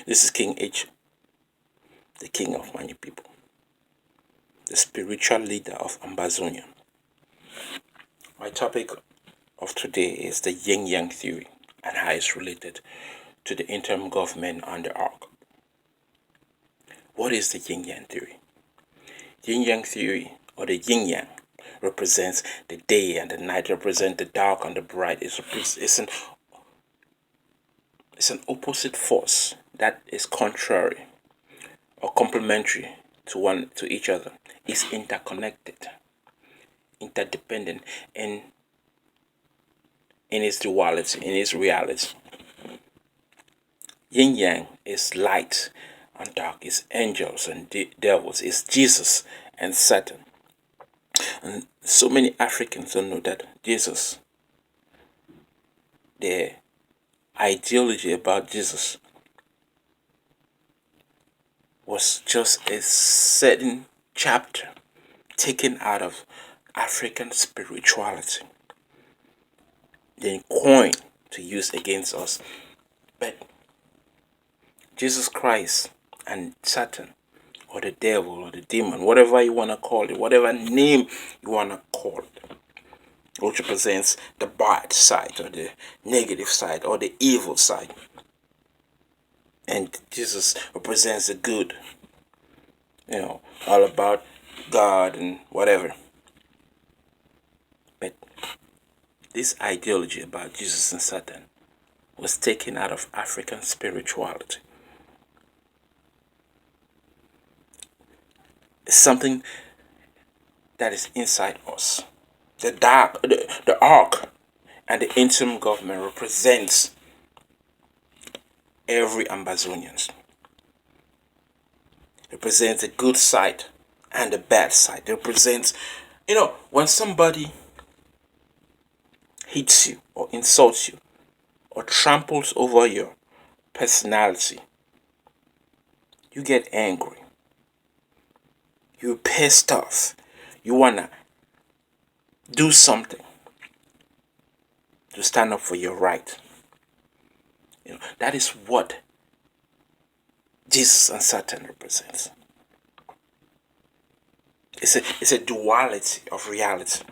This is King H, the king of many people, the spiritual leader of Ambazonia. My topic of today is the yin yang theory and how it's related to the interim government and the ARC. What is the yin yang theory? Yin yang theory, or the yin yang, represents the day and the night, represents the dark and the bright. It's an opposite force that is contrary or complementary to each other. It's interconnected, interdependent in its duality, in its reality. Yin yang is light and dark, is angels and devils, is Jesus and Satan. And so many Africans don't know that Jesus, the ideology about Jesus, was just a certain chapter taken out of African spirituality, then coined to use against us. But Jesus Christ and Satan, or the devil, or the demon, whatever you want to call it, whatever name you want to call it, which represents the bad side, or the negative side, or the evil side. And Jesus represents the good, all about God and whatever. But this ideology about Jesus and Satan was taken out of African spirituality. It's something that is inside us. The ark and the interim government represents every Ambazonian. Represents the good side and the bad side. It represents, when somebody hits you or insults you or tramples over your personality, you get angry. You're pissed off. You want to do something to stand up for your right. That is what Jesus and Satan represents. It's a duality of reality.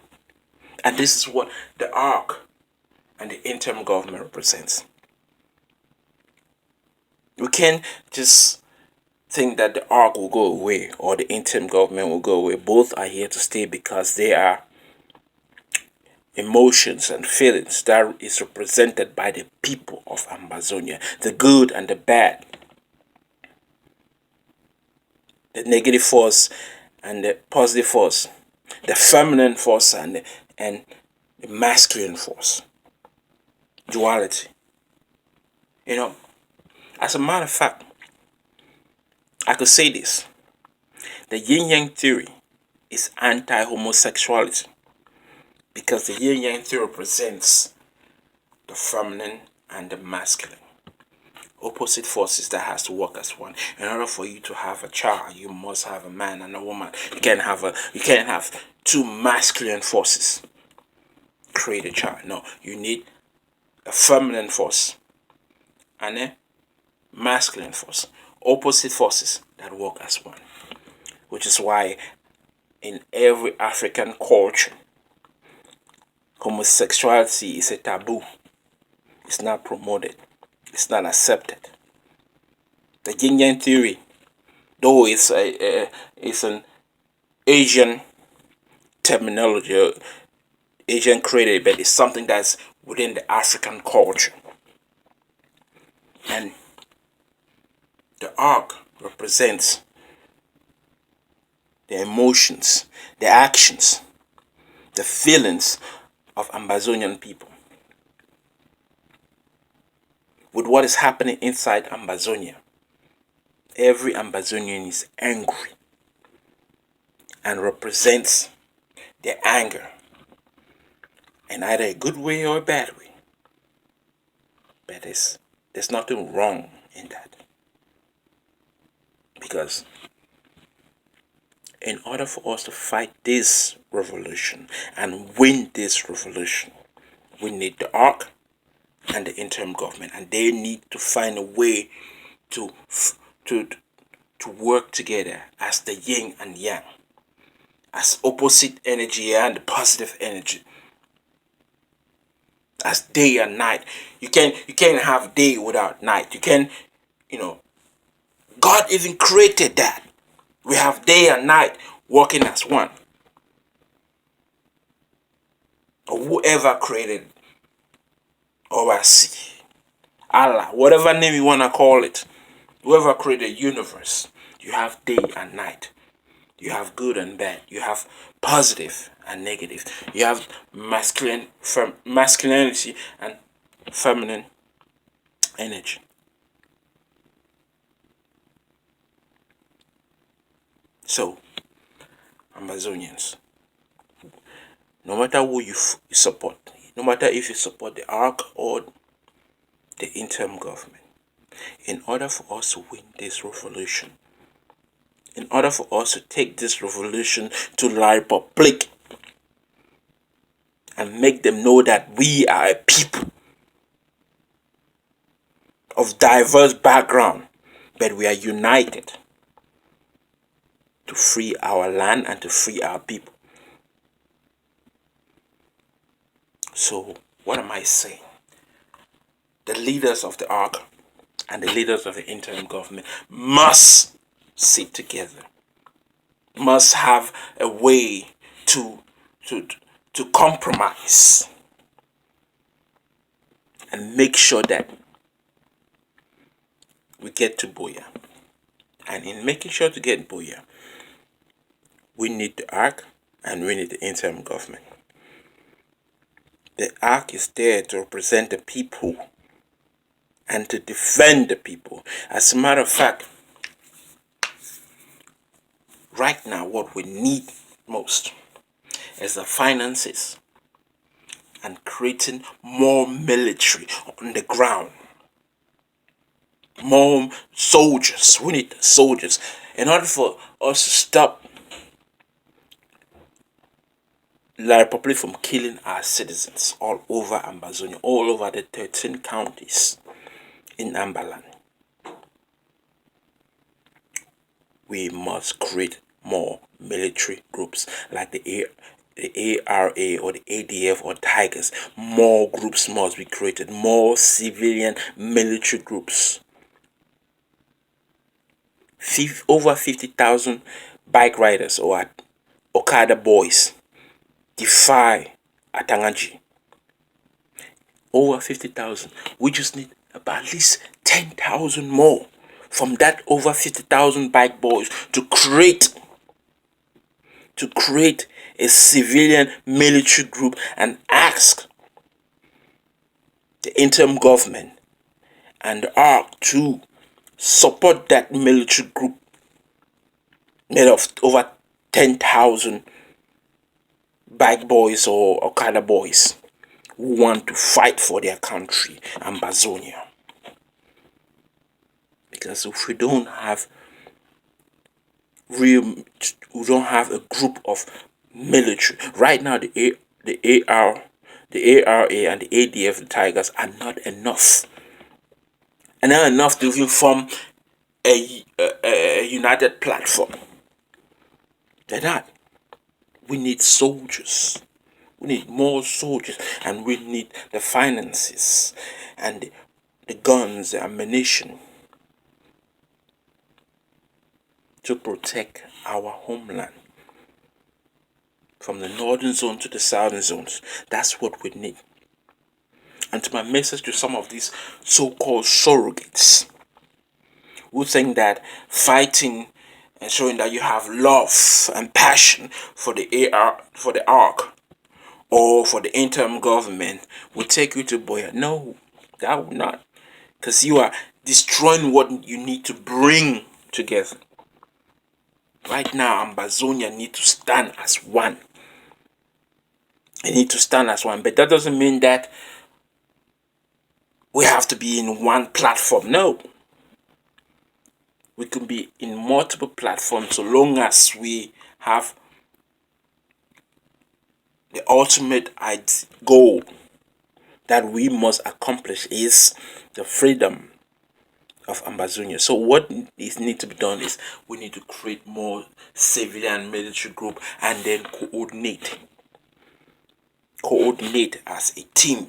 And this is what the ARC and the interim government represents. We can't just think that the ARC will go away or the interim government will go away. Both are here to stay because they are emotions and feelings that is represented by the people of Ambazonia, the good and the bad, the negative force and the positive force, the feminine force and the masculine force. Duality. As a matter of fact, I could say this. The yin yang theory is anti-homosexuality because the yin yang theory represents the feminine and the masculine. Opposite forces that has to work as one. In order for you to have a child, you must have a man and a woman. You can't have two masculine forces create a child. No, you need a feminine force and a masculine force. Opposite forces that work as one. Which is why in every African culture, homosexuality is a taboo. It's not promoted. It's not accepted. The yin yang theory, though it's an Asian terminology, Asian created, but it's something that's within the African culture. And the arc represents the emotions, the actions, the feelings of Ambazonian people. With what is happening inside Ambazonia, every Ambazonian is angry and represents their anger in either a good way or a bad way. But there's nothing wrong in that. Because in order for us to fight this revolution and win this revolution, we need the ARC and the interim government, and they need to find a way to to to work together as the yin and yang, as opposite energy and positive energy, as day and night. You can't have day without night. You can, God even created that. We have day and night working as one. Or whoever created ARCC, Allah, whatever name you want to call it, whoever created the universe, you have day and night. You have good and bad. You have positive and negative. You have masculinity and feminine energy. So, Amazonians, no matter who you support, no matter if you support the ARC or the interim government, in order for us to win this revolution, in order for us to take this revolution to La Republic and make them know that we are a people of diverse background, but we are united to free our land and to free our people. So, what am I saying? The leaders of the ARC and the leaders of the interim government must sit together, must have a way to compromise and make sure that we get to Buea. And in making sure to get Buea, we need the ARC and we need the interim government. The ARC is there to represent the people and to defend the people. As a matter of fact, right now what we need most is the finances and creating more military on the ground. More soldiers. We need soldiers. In order for us to stop La Republic from killing our citizens all over Ambazonia, all over the 13 counties in Ambaland, we must create more military groups like the ARA or the ADF or Tigers. More groups must be created. More civilian military groups. Over 50,000 bike riders or Okada boys defy Atangaji. Over 50,000. We just need about at least 10,000 more from that over 50,000 bike boys to create a civilian military group and ask the interim government and the ARC to support that military group made of over 10,000 bike boys or Okada boys who want to fight for their country, Ambazonia. Because if we don't have a group of military right now, the ARA and the ADF, the Tigers, are not enough. And not enough to even form a united platform. They're not. We need soldiers. We need more soldiers, and we need the finances and the guns, the ammunition to protect our homeland from the northern zone to the southern zones. That's what we need. And to my message to some of these so-called surrogates who think that fighting and showing that you have love and passion for the ARC or for the interim government will take you to Buea. No, that will not. Because you are destroying what you need to bring together. Right now, Ambazonia need to stand as one. They need to stand as one. But that doesn't mean that we have to be in one platform. No. We can be in multiple platforms so long as we have the ultimate goal that we must accomplish is the freedom of Ambazonia. So what is need to be done is we need to create more civilian military group and then coordinate as a team.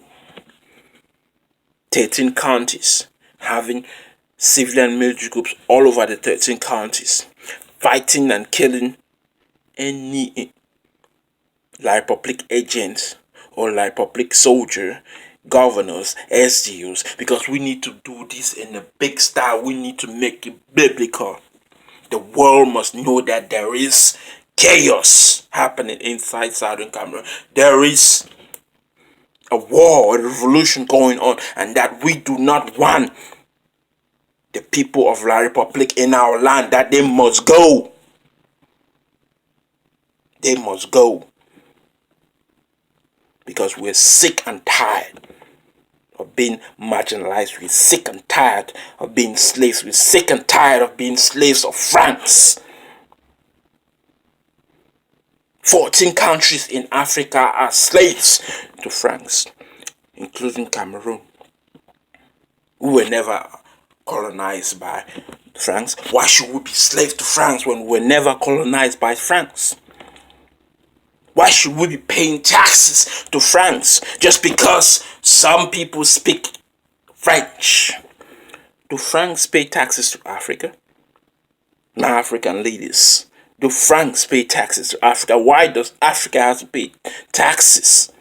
13 counties having civilian military groups all over the 13 counties, fighting and killing any La Republic agents or La Republic soldier, governors, SDUs, because we need to do this in a big style. We need to make it biblical. The world must know that there is chaos happening inside Southern Cameroon. There is a war, a revolution going on, and that we do not want the people of La Republic in our land, that they must go. They must go. Because we're sick and tired of being marginalized. We're sick and tired of being slaves. We're sick and tired of being slaves of France. 14 countries in Africa are slaves to France, including Cameroon. We were never colonized by France. Why should we be slaves to France when we were never colonized by France? Why should we be paying taxes to France just because some people speak French? Do Franks pay taxes to Africa? My African leaders. Do Franks pay taxes to Africa? Why does Africa have to pay taxes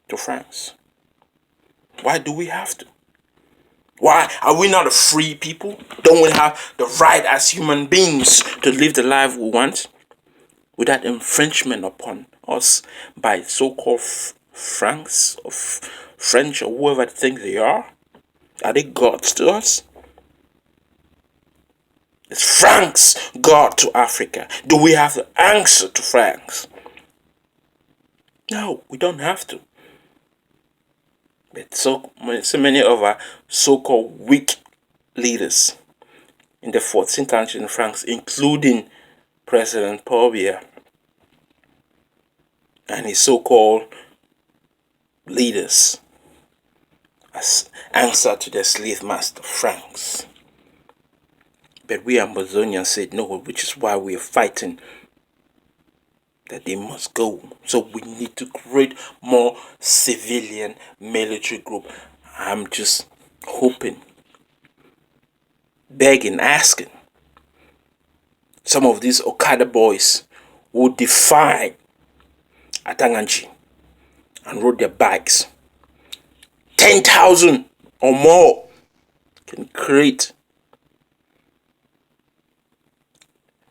to France? Why do we have to? Why are we not a free people? Don't we have the right as human beings to live the life we want without infringement upon us by so-called Franks or French or whoever they think they are? Are they gods to us? Is France God to Africa? Do we have to answer to France? No, we don't have to. But so many of our so-called weak leaders in the 14 countries in France, including President Paul Biya and his so-called leaders, as answer to the slave master France. But we Ambazonians said no, which is why we are fighting that they must go. So we need to create more civilian military group. I'm just hoping, begging, asking some of these Okada boys will defy Atanganji and rode their bikes. 10,000 or more can create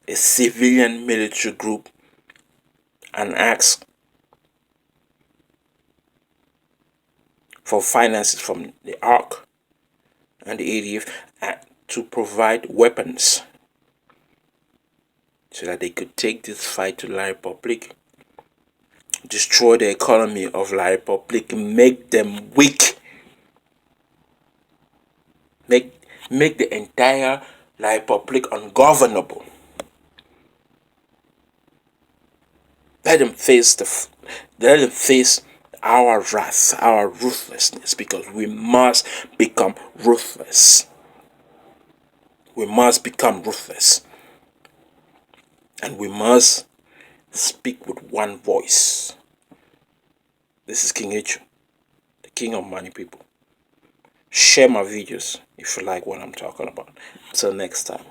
a civilian military group and ask for finances from the ARC and the ADF to provide weapons so that they could take this fight to La Republic, destroy the economy of La Republic, make them weak, make the entire La Republic ungovernable. Let them face our wrath, our ruthlessness, because we must become ruthless. We must become ruthless. And we must speak with one voice. This is King H, the king of money people. Share my videos if you like what I'm talking about. Until next time.